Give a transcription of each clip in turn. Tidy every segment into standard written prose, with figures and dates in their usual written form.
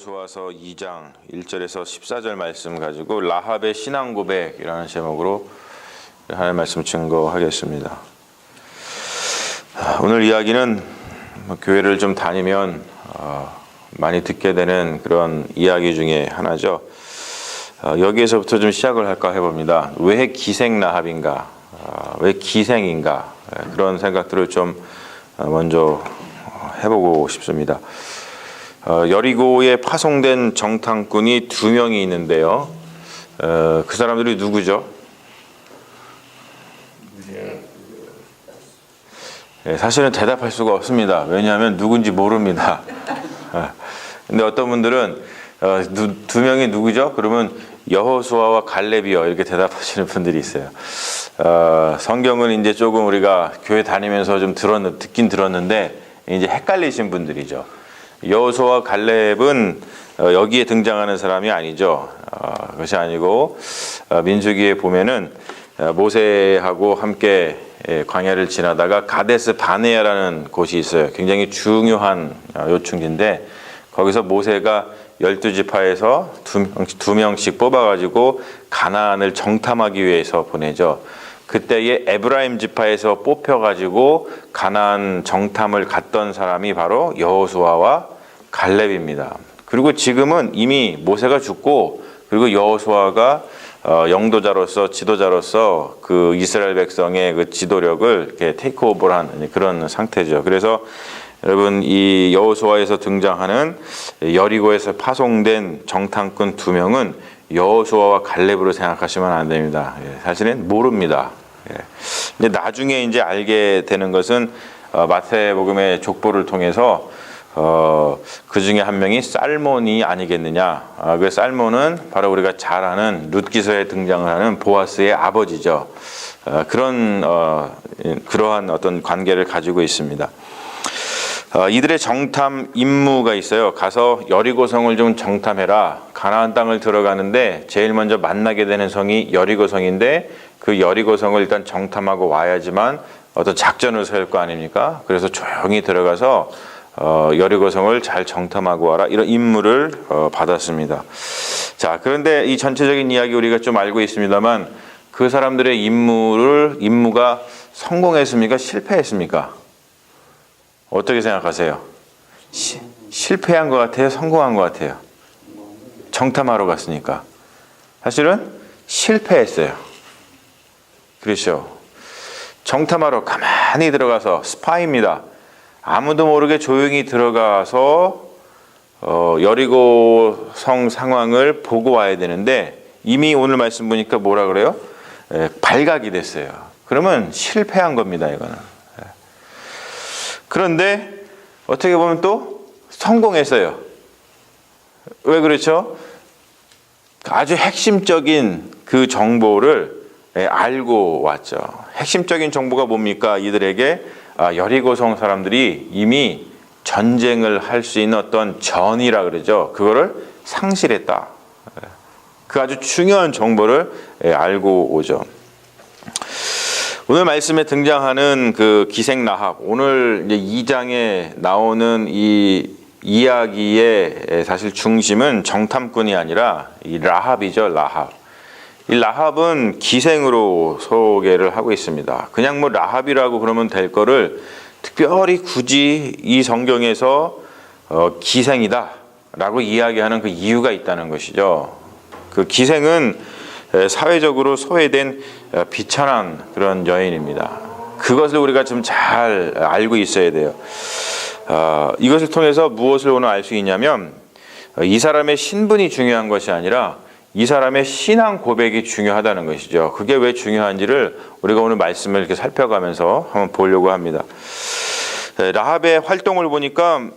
여호수아서 2장 1절에서 14절 말씀 가지고 라합의 신앙 고백이라는 제목으로 하나님 말씀 증거하겠습니다. 오늘 이야기는 교회를 좀 다니면 많이 듣게 되는 그런 이야기 중에 하나죠. 여기에서부터 좀 시작을 할까 해봅니다. 왜 기생 라합인가? 왜 기생인가? 그런 생각들을 좀 먼저 해보고 싶습니다. 여리고에 파송된 정탐꾼이 2명이 있는데요. 그 사람들이 누구죠? 사실은 대답할 수가 없습니다. 왜냐하면 누군지 모릅니다. 근데 어떤 분들은 2명이 누구죠? 그러면 여호수아와 갈렙이요, 이렇게 대답하시는 분들이 있어요. 성경은 이제 조금 우리가 교회 다니면서 좀 듣긴 들었는데 이제 헷갈리신 분들이죠. 여호수아와 갈렙은 여기에 등장하는 사람이 아니죠. 그것이 아니고 민수기에 보면은 모세하고 함께 광야를 지나다가 가데스 바네아라는 곳이 있어요. 굉장히 중요한 요충지인데 거기서 모세가 12지파에서 2명씩 뽑아가지고 가나안을 정탐하기 위해서 보내죠. 그때에 에브라임 지파에서 뽑혀가지고 가나안 정탐을 갔던 사람이 바로 여호수아와 갈렙입니다. 그리고 지금은 이미 모세가 죽고 그리고 여호수아가 영도자로서 지도자로서 그 이스라엘 백성의 그 지도력을 이렇게 테이크오버한 그런 상태죠. 그래서 여러분 이 여호수아에서 등장하는 여리고에서 파송된 정탐꾼 2명은 여호수아와 갈렙으로 생각하시면 안 됩니다. 사실은 모릅니다. 근데 나중에 이제 알게 되는 것은 마태복음의 족보를 통해서 그 중에 한 명이 살몬이 아니겠느냐. 그 살몬은 바로 우리가 잘 아는 룻기서에 등장을 하는 보아스의 아버지죠. 그러한 어떤 관계를 가지고 있습니다. 이들의 정탐 임무가 있어요. 가서 여리고성을 좀 정탐해라. 가나안 땅을 들어가는데 제일 먼저 만나게 되는 성이 여리고성인데 그 여리고성을 일단 정탐하고 와야지만 어떤 작전을 세울 거 아닙니까? 그래서 조용히 들어가서 여리고성을 잘 정탐하고 와라. 이런 임무를 받았습니다. 자, 그런데 이 전체적인 이야기 우리가 좀 알고 있습니다만 그 사람들의 임무가 성공했습니까? 실패했습니까? 어떻게 생각하세요? 실패한 것 같아요? 성공한 것 같아요? 정탐하러 갔으니까. 사실은 실패했어요. 그렇죠? 정탐하러 가만히 들어가서 스파이입니다. 아무도 모르게 조용히 들어가서 여리고성 상황을 보고 와야 되는데 이미 오늘 말씀 보니까 뭐라 그래요? 발각이 됐어요. 그러면 실패한 겁니다, 이거는. 그런데 어떻게 보면 또 성공했어요. 왜 그렇죠? 아주 핵심적인 그 정보를 알고 왔죠. 핵심적인 정보가 뭡니까? 이들에게 여리고성 사람들이 이미 전쟁을 할 수 있는 어떤 전이라 그러죠. 그거를 상실했다. 그 아주 중요한 정보를 알고 오죠. 오늘 말씀에 등장하는 그 기생 라합, 오늘 이제 2장에 나오는 이 이야기의 사실 중심은 정탐꾼이 아니라 이 라합이죠, 라합. 이 라합은 기생으로 소개를 하고 있습니다. 그냥 뭐 라합이라고 그러면 될 거를 특별히 굳이 이 성경에서 기생이다라고 이야기하는 그 이유가 있다는 것이죠. 그 기생은 사회적으로 소외된 비천한 그런 여인입니다. 그것을 우리가 좀 잘 알고 있어야 돼요. 이것을 통해서 무엇을 오늘 알 수 있냐면 이 사람의 신분이 중요한 것이 아니라 이 사람의 신앙 고백이 중요하다는 것이죠. 그게 왜 중요한지를 우리가 오늘 말씀을 이렇게 살펴가면서 한번 보려고 합니다. 라합의 활동을 보니까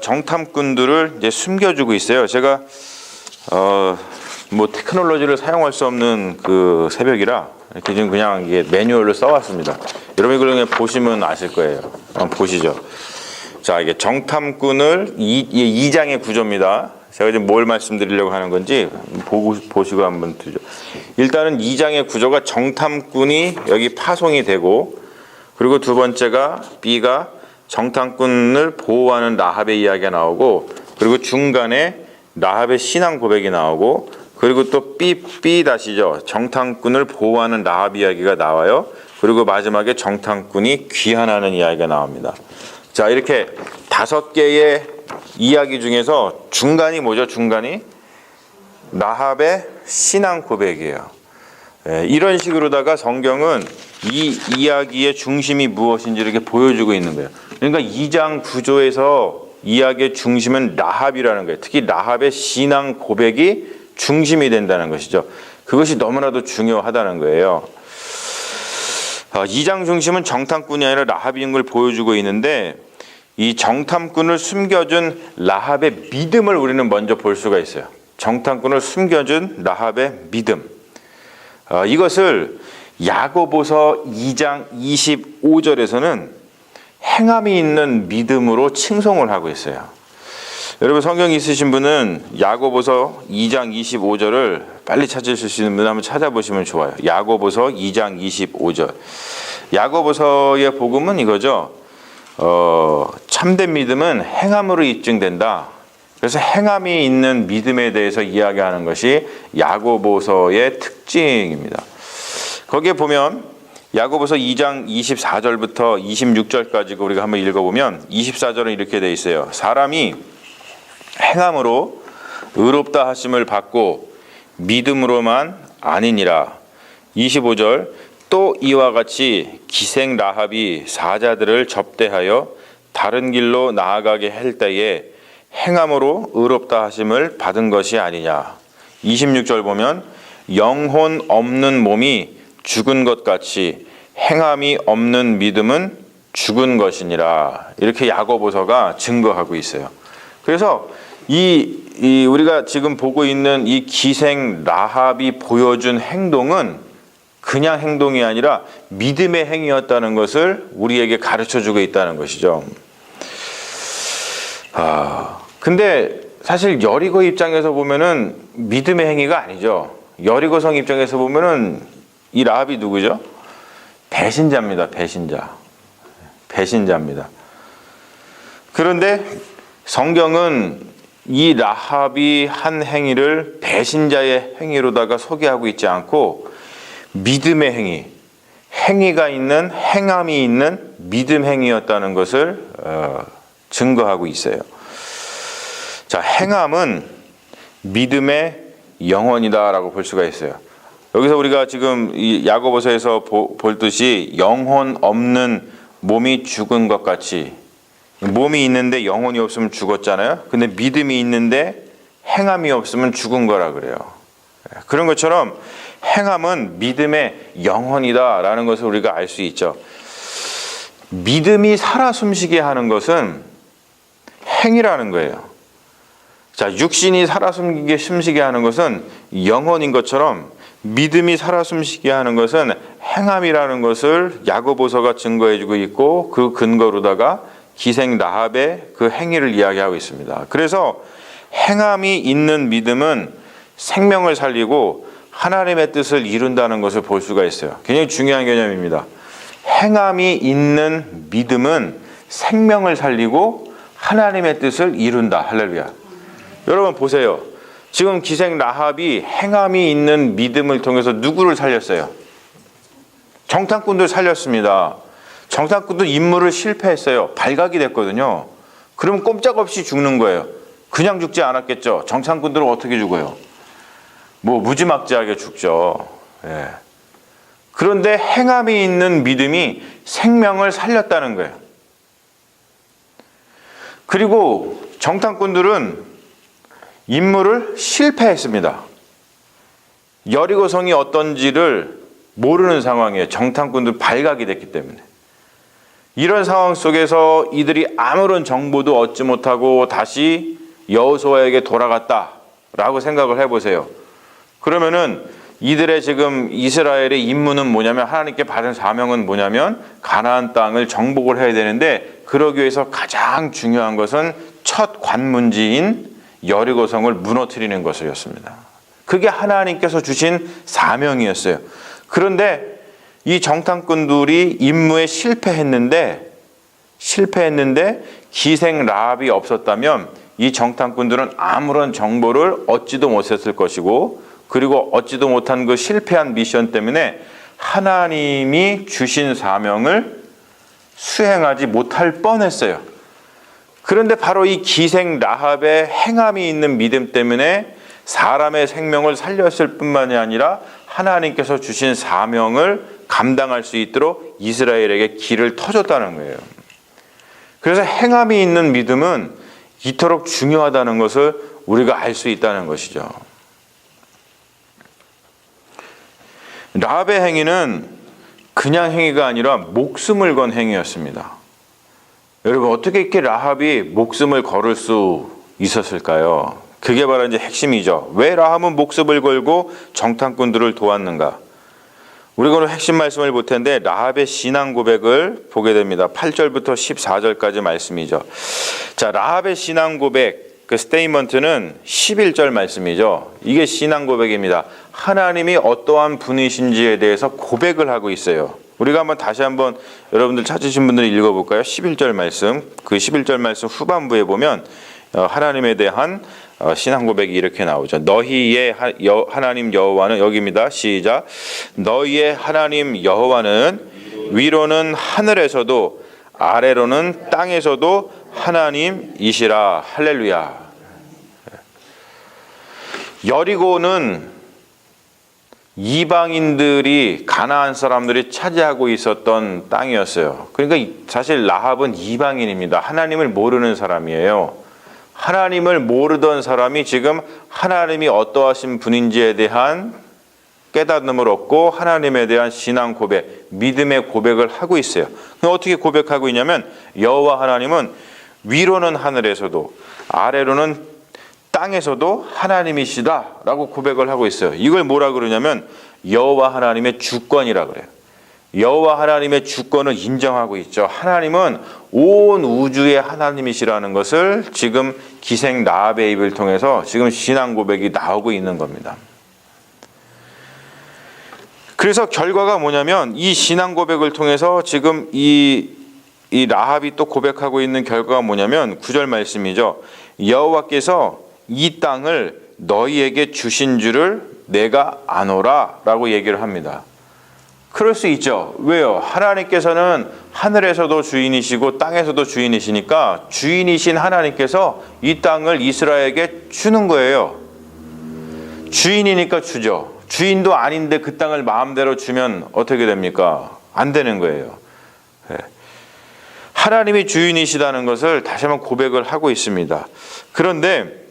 정탐꾼들을 이제 숨겨주고 있어요. 제가 뭐 테크놀로지를 사용할 수 없는 그 새벽이라 이렇게 지금 그냥 이게 매뉴얼로 써왔습니다. 여러분 이걸 그냥 보시면 아실 거예요. 한번 보시죠. 자, 이게 정탐꾼을 2장의 구조입니다. 제가 지금 뭘 말씀드리려고 하는 건지 보시고 한번 드죠. 일단은 2장의 구조가 정탐꾼이 여기 파송이 되고, 그리고 두 번째가 B가 정탐꾼을 보호하는 라합의 이야기가 나오고, 그리고 중간에 라합의 신앙 고백이 나오고, 그리고 또 B-죠. 정탐꾼을 보호하는 라합 이야기가 나와요. 그리고 마지막에 정탐꾼이 귀환하는 이야기가 나옵니다. 자, 이렇게 5개의 이야기 중에서 중간이 뭐죠? 중간이 라합의 신앙 고백이에요. 이런 식으로다가 성경은 이 이야기의 중심이 무엇인지 이렇게 보여주고 있는 거예요. 그러니까 2장 구조에서 이야기의 중심은 라합이라는 거예요. 특히 라합의 신앙 고백이 중심이 된다는 것이죠. 그것이 너무나도 중요하다는 거예요. 2장 중심은 정탐꾼이 아니라 라합인 걸 보여주고 있는데, 이 정탐꾼을 숨겨준 라합의 믿음을 우리는 먼저 볼 수가 있어요. 정탐꾼을 숨겨준 라합의 믿음. 이것을 야고보서 2장 25절에서는 행함이 있는 믿음으로 칭송을 하고 있어요. 여러분, 성경 있으신 분은 야고보서 2장 25절을 빨리 찾으실 수 있는 분 한번 찾아보시면 좋아요. 야고보서 2장 25절. 야고보서의 복음은 이거죠. 참된 믿음은 행함으로 입증된다. 그래서 행함이 있는 믿음에 대해서 이야기하는 것이 야고보서의 특징입니다. 거기에 보면 야고보서 2장 24절부터 26절까지 우리가 한번 읽어보면 24절은 이렇게 돼 있어요. 사람이 행함으로 의롭다 하심을 받고 믿음으로만 아니니라. 25절, 또 이와 같이 기생 라합이 사자들을 접대하여 다른 길로 나아가게 할 때에 행함으로 의롭다 하심을 받은 것이 아니냐. 26절 보면 영혼 없는 몸이 죽은 것 같이 행함이 없는 믿음은 죽은 것이니라. 이렇게 야고보서가 증거하고 있어요. 그래서 우리가 지금 보고 있는 이 기생 라합이 보여준 행동은 그냥 행동이 아니라 믿음의 행위였다는 것을 우리에게 가르쳐주고 있다는 것이죠. 근데 사실 여리고 입장에서 보면은 믿음의 행위가 아니죠. 여리고성 입장에서 보면은 이 라합이 누구죠? 배신자입니다. 배신자입니다. 그런데 성경은 이 라합이 한 행위를 배신자의 행위로다가 소개하고 있지 않고 믿음의 행위, 행위가 있는, 행함이 있는 믿음 행위였다는 것을 증거하고 있어요. 자, 행함은 믿음의 영혼이다라고 볼 수가 있어요. 여기서 우리가 지금 이 야고보서에서 볼 듯이 영혼 없는 몸이 죽은 것 같이, 몸이 있는데 영혼이 없으면 죽었잖아요. 근데 믿음이 있는데 행함이 없으면 죽은 거라 그래요. 그런 것처럼 행함은 믿음의 영혼이다라는 것을 우리가 알 수 있죠. 믿음이 살아 숨쉬게 하는 것은 행위라는 거예요. 자, 육신이 살아 숨쉬게 하는 것은 영혼인 것처럼 믿음이 살아 숨쉬게 하는 것은 행함이라는 것을 야고보서가 증거해주고 있고, 그 근거로다가 기생 라합의 그 행위를 이야기하고 있습니다. 그래서 행함이 있는 믿음은 생명을 살리고 하나님의 뜻을 이룬다는 것을 볼 수가 있어요. 굉장히 중요한 개념입니다. 행함이 있는 믿음은 생명을 살리고 하나님의 뜻을 이룬다. 할렐루야. 여러분 보세요. 지금 기생 라합이 행함이 있는 믿음을 통해서 누구를 살렸어요? 정탐꾼들 살렸습니다. 정탐꾼도 임무를 실패했어요. 발각이 됐거든요. 그러면 꼼짝없이 죽는 거예요. 그냥 죽지 않았겠죠. 정탐꾼들은 어떻게 죽어요? 무지막지하게 죽죠. 예. 그런데 행함이 있는 믿음이 생명을 살렸다는 거예요. 그리고 정탐꾼들은 임무를 실패했습니다. 여리고성이 어떤지를 모르는 상황이에요. 정탐꾼들 발각이 됐기 때문에. 이런 상황 속에서 이들이 아무런 정보도 얻지 못하고 다시 여호수아에게 돌아갔다라고 생각을 해보세요. 그러면은 이들의 지금 이스라엘의 임무는 뭐냐면, 하나님께 받은 사명은 뭐냐면 가나안 땅을 정복을 해야 되는데, 그러기 위해서 가장 중요한 것은 첫 관문지인 여리고성을 무너뜨리는 것이었습니다. 그게 하나님께서 주신 사명이었어요. 그런데 이 정탐꾼들이 임무에 실패했는데 기생 라합이 없었다면 이 정탐꾼들은 아무런 정보를 얻지도 못했을 것이고, 그리고 얻지도 못한 그 실패한 미션 때문에 하나님이 주신 사명을 수행하지 못할 뻔했어요. 그런데 바로 이 기생 라합의 행함이 있는 믿음 때문에 사람의 생명을 살렸을 뿐만이 아니라 하나님께서 주신 사명을 감당할 수 있도록 이스라엘에게 길을 터줬다는 거예요. 그래서 행함이 있는 믿음은 이토록 중요하다는 것을 우리가 알 수 있다는 것이죠. 라합의 행위는 그냥 행위가 아니라 목숨을 건 행위였습니다. 여러분, 어떻게 이렇게 라합이 목숨을 걸을 수 있었을까요? 그게 바로 이제 핵심이죠. 왜 라합은 목숨을 걸고 정탐꾼들을 도왔는가? 우리가 오늘 핵심 말씀을 볼 텐데 라합의 신앙 고백을 보게 됩니다. 8절부터 14절까지 말씀이죠. 자, 라합의 신앙 고백, 그 스테이먼트는 11절 말씀이죠. 이게 신앙 고백입니다. 하나님이 어떠한 분이신지에 대해서 고백을 하고 있어요. 우리가 다시 한번 여러분들 찾으신 분들이 읽어볼까요? 11절 말씀, 그 11절 말씀 후반부에 보면 하나님에 대한 신앙 고백이 이렇게 나오죠. 너희의 하나님 여호와는, 여기입니다. 시작. 너희의 하나님 여호와는 위로는 하늘에서도 아래로는 땅에서도 하나님이시라. 할렐루야. 여리고는 이방인들이, 가나안 사람들이 차지하고 있었던 땅이었어요. 그러니까 사실 라합은 이방인입니다. 하나님을 모르는 사람이에요. 하나님을 모르던 사람이 지금 하나님이 어떠하신 분인지에 대한 깨닫음을 얻고 하나님에 대한 신앙 고백, 믿음의 고백을 하고 있어요. 어떻게 고백하고 있냐면 여호와 하나님은 위로는 하늘에서도 아래로는 땅에서도 하나님이시다라고 고백을 하고 있어요. 이걸 뭐라 그러냐면 여호와 하나님의 주권이라 그래요. 여호와 하나님의 주권을 인정하고 있죠. 하나님은 온 우주의 하나님이시라는 것을 지금 기생 라합의 입을 통해서 지금 신앙 고백이 나오고 있는 겁니다. 그래서 결과가 뭐냐면 이 신앙 고백을 통해서 지금 이 라합이 또 고백하고 있는 결과가 뭐냐면 9절 말씀이죠. 여호와께서 이 땅을 너희에게 주신 줄을 내가 아노라 라고 얘기를 합니다. 그럴 수 있죠. 왜요? 하나님께서는 하늘에서도 주인이시고 땅에서도 주인이시니까 주인이신 하나님께서 이 땅을 이스라엘에게 주는 거예요. 주인이니까 주죠. 주인도 아닌데 그 땅을 마음대로 주면 어떻게 됩니까? 안 되는 거예요. 하나님이 주인이시다는 것을 다시 한번 고백을 하고 있습니다. 그런데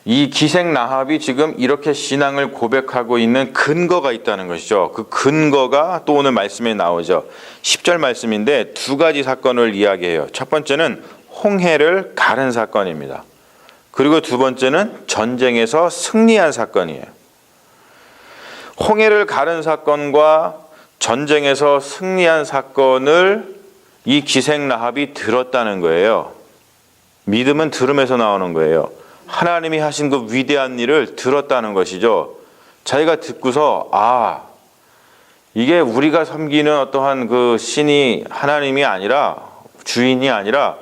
이 기생 라합이 지금 이렇게 신앙을 고백하고 있는 근거가 있다는 것이죠. 그 근거가 또 오늘 말씀에 나오죠. 10절 말씀인데 두 가지 사건을 이야기해요. 첫 번째는 홍해를 가른 사건입니다. 그리고 두 번째는 전쟁에서 승리한 사건이에요. 홍해를 가른 사건과 전쟁에서 승리한 사건을 이 기생 라합이 들었다는 거예요. 믿음은 들음에서 나오는 거예요. 하나님이 하신 그 위대한 일을 들었다는 것이죠. 자기가 듣고서 이게 우리가 섬기는 어떠한 그 신이 하나님이 아니라, 주인이 아니라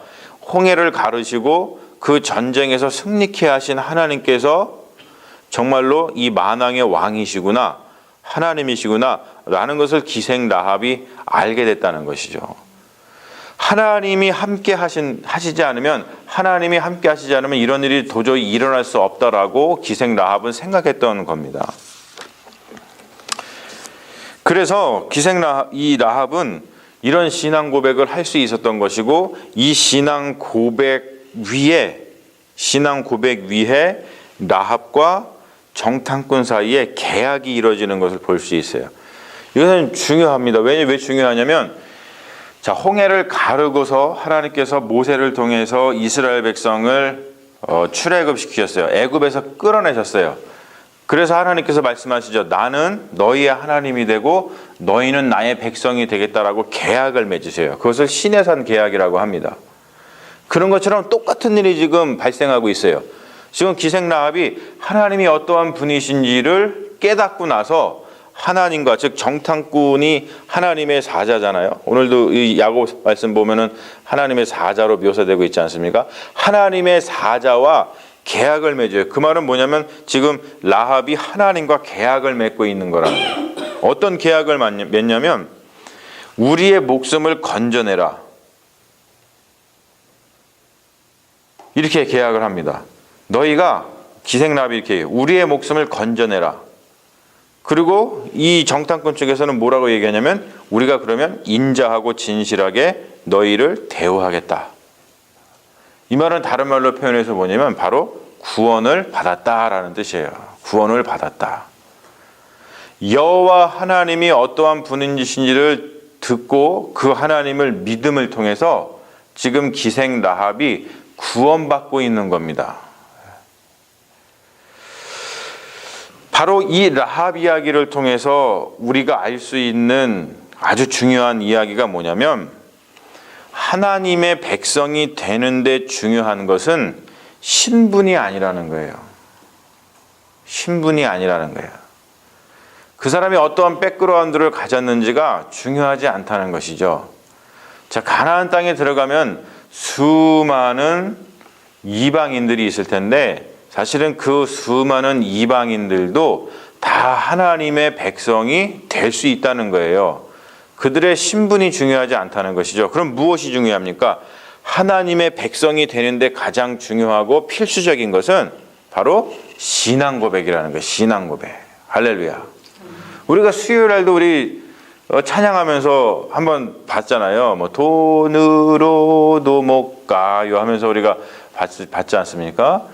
홍해를 가르시고 그 전쟁에서 승리케 하신 하나님께서 정말로 이 만왕의 왕이시구나, 하나님이시구나 라는 것을 기생 라합이 알게 됐다는 것이죠. 하나님이 함께 하시지 않으면, 하나님이 함께 하시지 않으면 이런 일이 도저히 일어날 수 없다라고 기생 라합은 생각했던 겁니다. 그래서 이 라합은 이런 신앙 고백을 할 수 있었던 것이고, 이 신앙 고백 위에 라합과 정탐꾼 사이에 계약이 이루어지는 것을 볼 수 있어요. 이것은 중요합니다. 왜 중요하냐면, 자, 홍해를 가르고서 하나님께서 모세를 통해서 이스라엘 백성을 출애굽시키셨어요. 애굽에서 끌어내셨어요. 그래서 하나님께서 말씀하시죠. 나는 너희의 하나님이 되고 너희는 나의 백성이 되겠다라고 계약을 맺으세요. 그것을 시내산 계약이라고 합니다. 그런 것처럼 똑같은 일이 지금 발생하고 있어요. 지금 기생 라합이 하나님이 어떠한 분이신지를 깨닫고 나서 하나님과, 즉 정탐꾼이 하나님의 사자잖아요. 오늘도 이 야고보 말씀 보면은 하나님의 사자로 묘사되고 있지 않습니까? 하나님의 사자와 계약을 맺어요. 그 말은 뭐냐면 지금 라합이 하나님과 계약을 맺고 있는 거라는 거예요. 어떤 계약을 맺냐면 우리의 목숨을 건져내라, 이렇게 계약을 합니다. 너희가 기생라합이 이렇게 해요. 우리의 목숨을 건져내라. 그리고 이 정탐꾼 쪽에서는 뭐라고 얘기하냐면 우리가 그러면 인자하고 진실하게 너희를 대우하겠다. 이 말은 다른 말로 표현해서 뭐냐면 바로 구원을 받았다라는 뜻이에요. 구원을 받았다. 여호와 하나님이 어떠한 분이신지를 듣고 그 하나님을 믿음을 통해서 지금 기생 라합이 구원받고 있는 겁니다. 바로 이 라합 이야기를 통해서 우리가 알 수 있는 아주 중요한 이야기가 뭐냐면 하나님의 백성이 되는데 중요한 것은 신분이 아니라는 거예요. 신분이 아니라는 거예요. 그 사람이 어떠한 백그라운드를 가졌는지가 중요하지 않다는 것이죠. 자, 가나안 땅에 들어가면 수많은 이방인들이 있을 텐데 사실은 그 수많은 이방인들도 다 하나님의 백성이 될 수 있다는 거예요. 그들의 신분이 중요하지 않다는 것이죠. 그럼 무엇이 중요합니까? 하나님의 백성이 되는데 가장 중요하고 필수적인 것은 바로 신앙 고백이라는 거예요. 신앙 고백. 할렐루야. 우리가 수요일 날도 우리 찬양하면서 한번 봤잖아요. 뭐 돈으로도 못 가요 하면서 우리가 봤지 않습니까?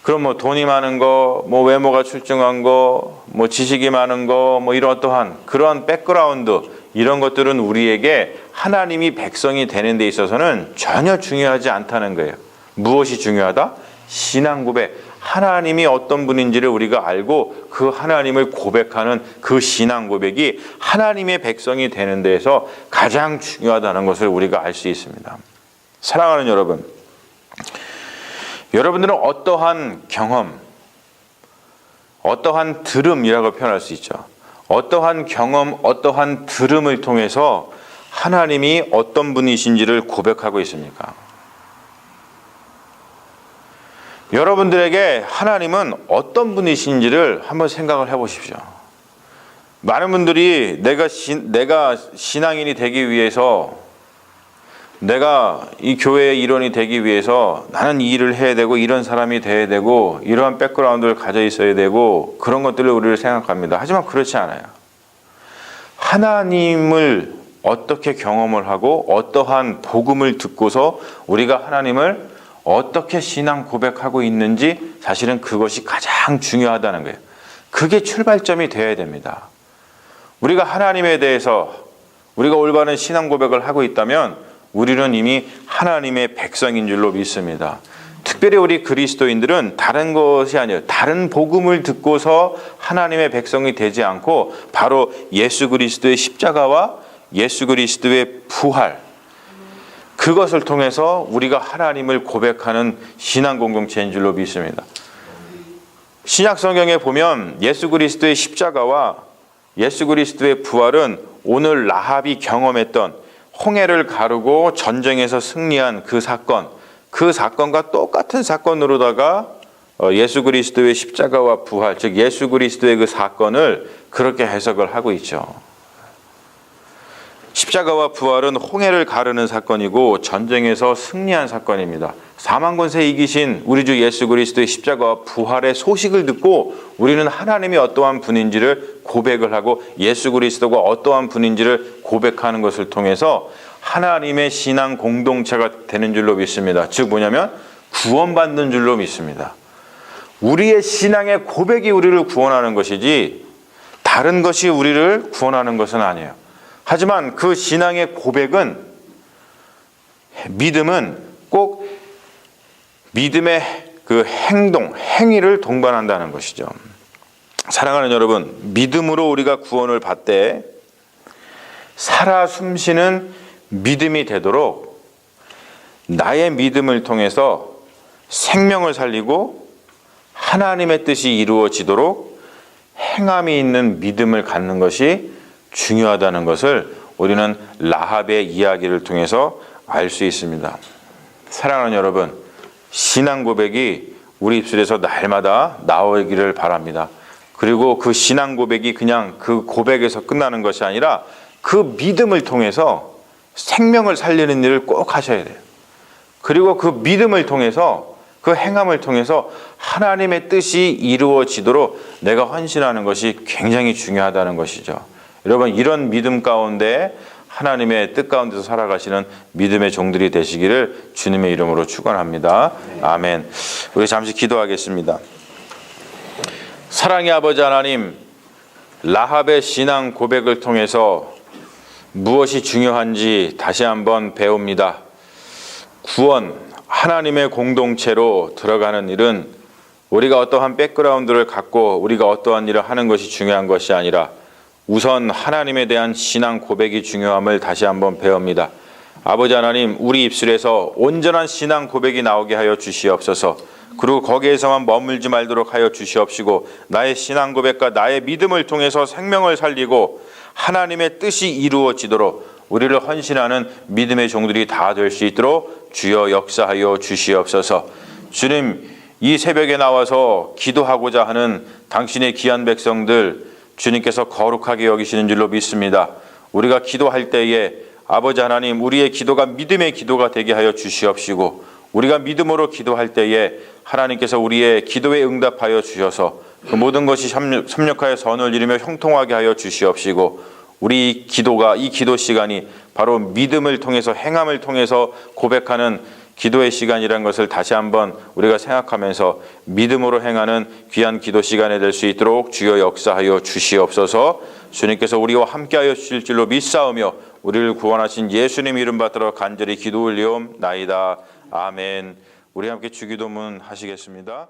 그럼 뭐 돈이 많은 거, 뭐 외모가 출중한 거, 뭐 지식이 많은 거, 뭐 이런 어떠한 그런 백그라운드, 이런 것들은 우리에게 하나님이 백성이 되는 데 있어서는 전혀 중요하지 않다는 거예요. 무엇이 중요하다? 신앙 고백. 하나님이 어떤 분인지를 우리가 알고 그 하나님을 고백하는 그 신앙 고백이 하나님의 백성이 되는 데에서 가장 중요하다는 것을 우리가 알 수 있습니다. 사랑하는 여러분, 여러분들은 어떠한 경험, 어떠한 들음이라고 표현할 수 있죠. 어떠한 경험, 어떠한 들음을 통해서 하나님이 어떤 분이신지를 고백하고 있습니까? 여러분들에게 하나님은 어떤 분이신지를 한번 생각을 해보십시오. 많은 분들이 내가 신앙인이 되기 위해서, 내가 이 교회의 일원이 되기 위해서 나는 이 일을 해야 되고 이런 사람이 돼야 되고 이러한 백그라운드를 가져 있어야 되고 그런 것들을 우리를 생각합니다. 하지만 그렇지 않아요. 하나님을 어떻게 경험을 하고 어떠한 복음을 듣고서 우리가 하나님을 어떻게 신앙 고백하고 있는지 사실은 그것이 가장 중요하다는 거예요. 그게 출발점이 되어야 됩니다. 우리가 하나님에 대해서 우리가 올바른 신앙 고백을 하고 있다면 우리는 이미 하나님의 백성인 줄로 믿습니다. 특별히 우리 그리스도인들은 다른 것이 아니에요. 다른 복음을 듣고서 하나님의 백성이 되지 않고 바로 예수 그리스도의 십자가와 예수 그리스도의 부활, 그것을 통해서 우리가 하나님을 고백하는 신앙 공동체인 줄로 믿습니다. 신약 성경에 보면 예수 그리스도의 십자가와 예수 그리스도의 부활은 오늘 라합이 경험했던 홍해를 가르고 전쟁에서 승리한 그 사건과 똑같은 사건으로다가 예수 그리스도의 십자가와 부활, 즉 예수 그리스도의 그 사건을 그렇게 해석을 하고 있죠. 십자가와 부활은 홍해를 가르는 사건이고 전쟁에서 승리한 사건입니다. 사망 권세 이기신 우리 주 예수 그리스도의 십자가와 부활의 소식을 듣고 우리는 하나님이 어떠한 분인지를 고백을 하고 예수 그리스도가 어떠한 분인지를 고백하는 것을 통해서 하나님의 신앙 공동체가 되는 줄로 믿습니다. 즉 뭐냐면 구원받는 줄로 믿습니다. 우리의 신앙의 고백이 우리를 구원하는 것이지 다른 것이 우리를 구원하는 것은 아니에요. 하지만 그 신앙의 고백은, 믿음은 꼭 믿음의 그 행위를 동반한다는 것이죠. 사랑하는 여러분, 믿음으로 우리가 구원을 받되 살아 숨쉬는 믿음이 되도록 나의 믿음을 통해서 생명을 살리고 하나님의 뜻이 이루어지도록 행함이 있는 믿음을 갖는 것이 중요하다는 것을 우리는 라합의 이야기를 통해서 알 수 있습니다. 사랑하는 여러분, 신앙 고백이 우리 입술에서 날마다 나오기를 바랍니다. 그리고 그 신앙 고백이 그냥 그 고백에서 끝나는 것이 아니라 그 믿음을 통해서 생명을 살리는 일을 꼭 하셔야 돼요. 그리고 그 믿음을 통해서, 그 행함을 통해서 하나님의 뜻이 이루어지도록 내가 헌신하는 것이 굉장히 중요하다는 것이죠. 여러분, 이런 믿음 가운데 하나님의 뜻 가운데서 살아가시는 믿음의 종들이 되시기를 주님의 이름으로 축원합니다. 아멘. 우리 잠시 기도하겠습니다. 사랑의 아버지 하나님, 라합의 신앙 고백을 통해서 무엇이 중요한지 다시 한번 배웁니다. 구원, 하나님의 공동체로 들어가는 일은 우리가 어떠한 백그라운드를 갖고 우리가 어떠한 일을 하는 것이 중요한 것이 아니라 우선 하나님에 대한 신앙 고백이 중요함을 다시 한번 배웁니다. 아버지 하나님, 우리 입술에서 온전한 신앙 고백이 나오게 하여 주시옵소서. 그리고 거기에서만 머물지 말도록 하여 주시옵시고, 나의 신앙 고백과 나의 믿음을 통해서 생명을 살리고 하나님의 뜻이 이루어지도록 우리를 헌신하는 믿음의 종들이 다 될 수 있도록 주여 역사하여 주시옵소서. 주님, 이 새벽에 나와서 기도하고자 하는 당신의 귀한 백성들 주님께서 거룩하게 여기시는 줄로 믿습니다. 우리가 기도할 때에 아버지 하나님, 우리의 기도가 믿음의 기도가 되게 하여 주시옵시고, 우리가 믿음으로 기도할 때에 하나님께서 우리의 기도에 응답하여 주셔서 그 모든 것이 협력하여 선을 이루며 형통하게 하여 주시옵시고, 우리 기도가, 이 기도 시간이 바로 믿음을 통해서 행함을 통해서 고백하는 기도의 시간이라는 것을 다시 한번 우리가 생각하면서 믿음으로 행하는 귀한 기도 시간이 될 수 있도록 주여 역사하여 주시옵소서. 주님께서 우리와 함께하여 주실 줄로 믿사오며 우리를 구원하신 예수님 이름 받들어 간절히 기도 올리옵나이다. 아멘. 우리 함께 주기도문 하시겠습니다.